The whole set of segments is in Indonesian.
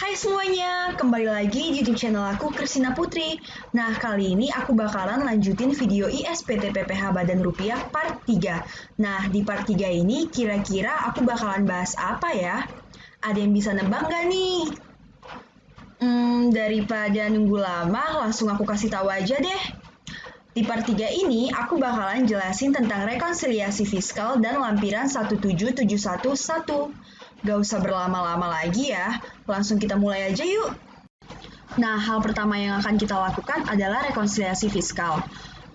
Hai semuanya, kembali lagi di YouTube channel aku Kristina Putri. Nah, kali ini aku bakalan lanjutin video ISPT PPH Badan Rupiah part 3. Nah, di part 3 ini kira-kira aku bakalan bahas apa ya? Ada yang bisa nebak gak nih? Daripada nunggu lama, langsung aku kasih tahu aja deh. Di part 3 ini, aku bakalan jelasin tentang rekonsiliasi fiskal dan lampiran 17711. Gak usah berlama-lama lagi ya, langsung kita mulai aja yuk. Nah, hal pertama yang akan kita lakukan adalah rekonsiliasi fiskal.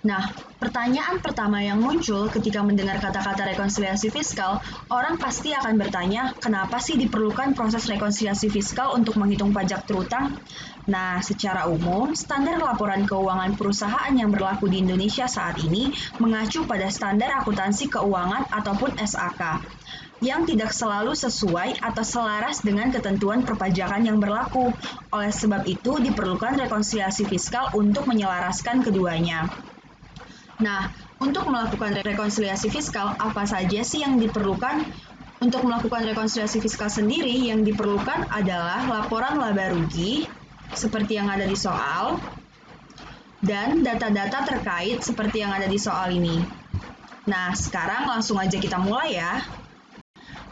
Nah, pertanyaan pertama yang muncul ketika mendengar kata-kata rekonsiliasi fiskal, orang pasti akan bertanya, kenapa sih diperlukan proses rekonsiliasi fiskal untuk menghitung pajak terutang? Nah, secara umum, standar laporan keuangan perusahaan yang berlaku di Indonesia saat ini mengacu pada standar akuntansi keuangan ataupun SAK, yang tidak selalu sesuai atau selaras dengan ketentuan perpajakan yang berlaku. Oleh sebab itu, diperlukan rekonsiliasi fiskal untuk menyelaraskan keduanya. Nah, untuk melakukan rekonsiliasi fiskal, apa saja sih yang diperlukan? Untuk melakukan rekonsiliasi fiskal sendiri, yang diperlukan adalah laporan laba rugi, seperti yang ada di soal, dan data-data terkait seperti yang ada di soal ini. Nah, sekarang langsung aja kita mulai ya.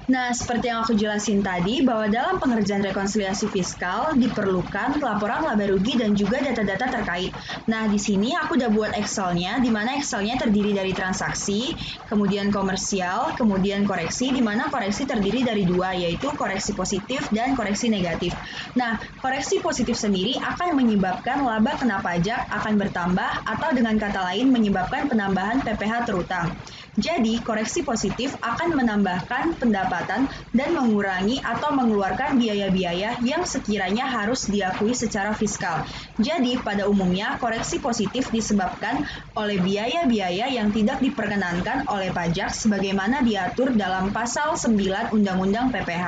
Nah, seperti yang aku jelasin tadi, bahwa dalam pengerjaan rekonsiliasi fiskal diperlukan laporan laba rugi dan juga data-data terkait. Nah, di sini aku udah buat Excel-nya, di mana Excel-nya terdiri dari transaksi, kemudian komersial, kemudian koreksi, di mana koreksi terdiri dari dua, yaitu koreksi positif dan koreksi negatif. Nah, koreksi positif sendiri akan menyebabkan laba kena pajak akan bertambah atau dengan kata lain menyebabkan penambahan PPH terutang. Jadi, koreksi positif akan menambahkan pendapatan dan mengurangi atau mengeluarkan biaya-biaya yang sekiranya harus diakui secara fiskal. Jadi, pada umumnya, koreksi positif disebabkan oleh biaya-biaya yang tidak diperkenankan oleh pajak sebagaimana diatur dalam Pasal 9 Undang-Undang PPH.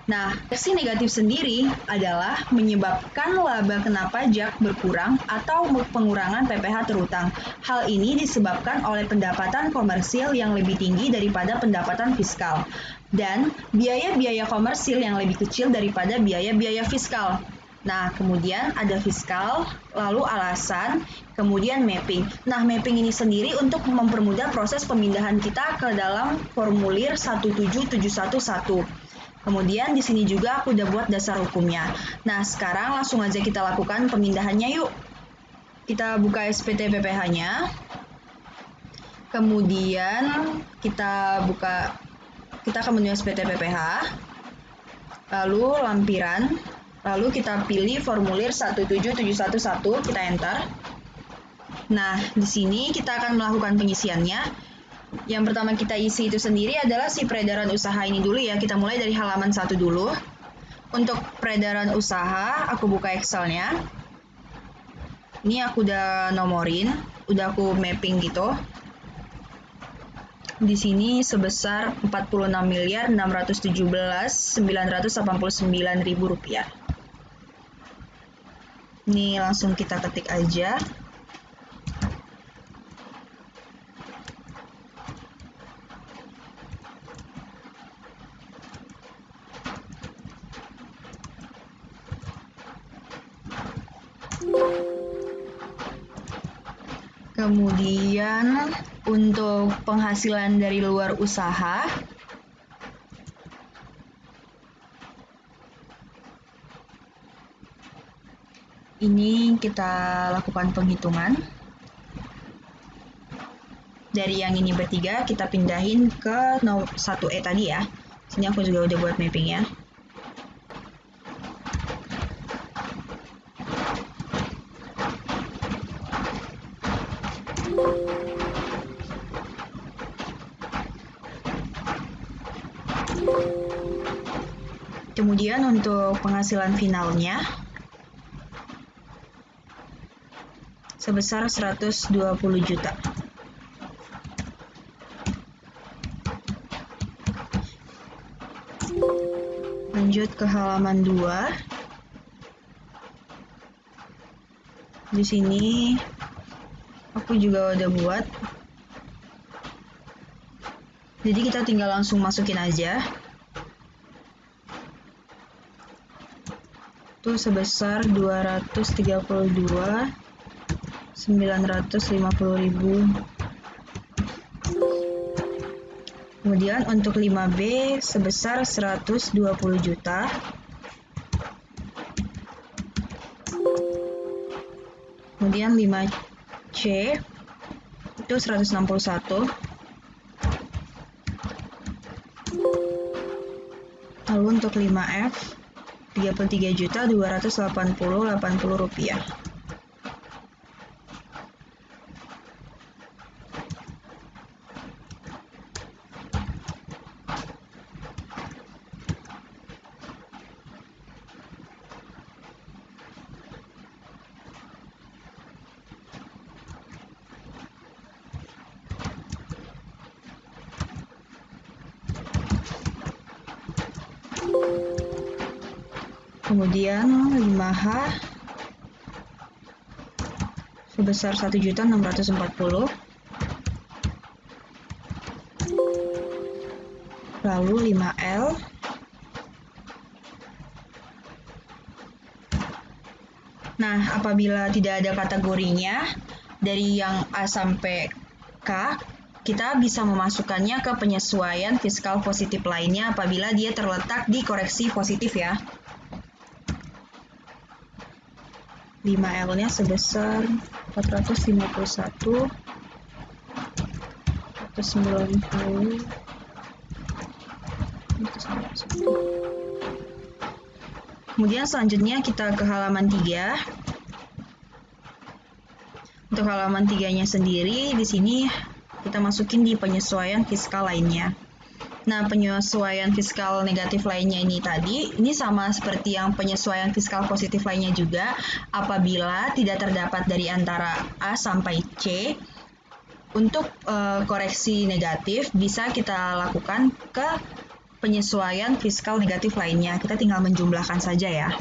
Nah, koreksi negatif sendiri adalah menyebabkan laba kena pajak berkurang atau pengurangan PPH terutang. Hal ini disebabkan oleh pendapatan komersil yang lebih tinggi daripada pendapatan fiskal dan biaya-biaya komersil yang lebih kecil daripada biaya-biaya fiskal. Nah, kemudian ada fiskal, lalu alasan, kemudian mapping. Nah, mapping ini sendiri untuk mempermudah proses pemindahan kita ke dalam formulir 17711. Kemudian di sini juga aku udah buat dasar hukumnya. Nah, sekarang langsung aja kita lakukan pemindahannya yuk. Kita buka SPT PPH-nya. Kemudian kita ke menu SPT PPH. Lalu lampiran. Lalu kita pilih formulir 17711, kita enter. Nah, di sini kita akan melakukan pengisiannya. Yang pertama kita isi itu sendiri adalah si peredaran usaha ini dulu ya. Kita mulai dari halaman 1 dulu. Untuk peredaran usaha, aku buka Excel-nya. Ini aku udah nomorin, udah aku mapping gitu. Di sini sebesar Rp46.617.989.000. Ini langsung kita ketik aja. Kemudian untuk penghasilan dari luar usaha, ini kita lakukan penghitungan. Dari yang ini bertiga kita pindahin ke 1E tadi ya. Sini aku juga udah buat mappingnya. Kemudian untuk penghasilan finalnya sebesar 120 juta. Lanjut ke halaman 2. Di sini aku juga udah buat. Jadi kita tinggal langsung masukin aja. itu sebesar 232.950.000. Kemudian untuk 5B sebesar 120 juta. Kemudian 5C itu 161. Lalu untuk 5F 33.280.080 rupiah. Kemudian 5H sebesar 1.640.000. Lalu 5L nah, apabila tidak ada kategorinya dari yang A sampai K, kita bisa memasukkannya ke penyesuaian fiskal positif lainnya apabila dia terletak di koreksi positif ya. 5L-nya sebesar 451, 190, 191. Kemudian selanjutnya kita ke halaman 3. Untuk halaman 3-nya sendiri, di sini kita masukin di penyesuaian fiskal lainnya. Nah, penyesuaian fiskal negatif lainnya ini sama seperti yang penyesuaian fiskal positif lainnya juga. Apabila tidak terdapat dari antara A sampai C, untuk koreksi negatif bisa kita lakukan ke penyesuaian fiskal negatif lainnya. Kita tinggal menjumlahkan saja ya.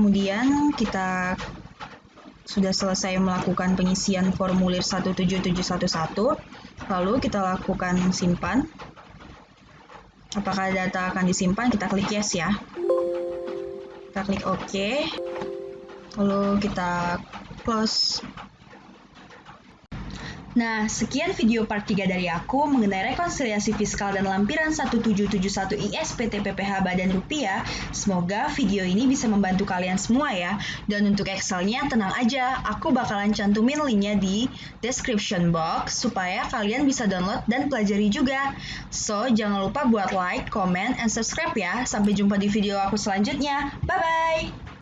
Kemudian kita sudah selesai melakukan pengisian formulir 17711, lalu kita lakukan simpan. Apakah data akan disimpan? Kita klik yes ya. Kita klik OK, lalu kita close. Nah, sekian video part 3 dari aku mengenai rekonsiliasi fiskal dan lampiran 1771 ISPT PPh Badan Rupiah. Semoga video ini bisa membantu kalian semua ya. Dan untuk Excel-nya tenang aja, aku bakalan cantumin linknya di description box supaya kalian bisa download dan pelajari juga. So, jangan lupa buat like, comment, and subscribe ya. Sampai jumpa di video aku selanjutnya. Bye-bye!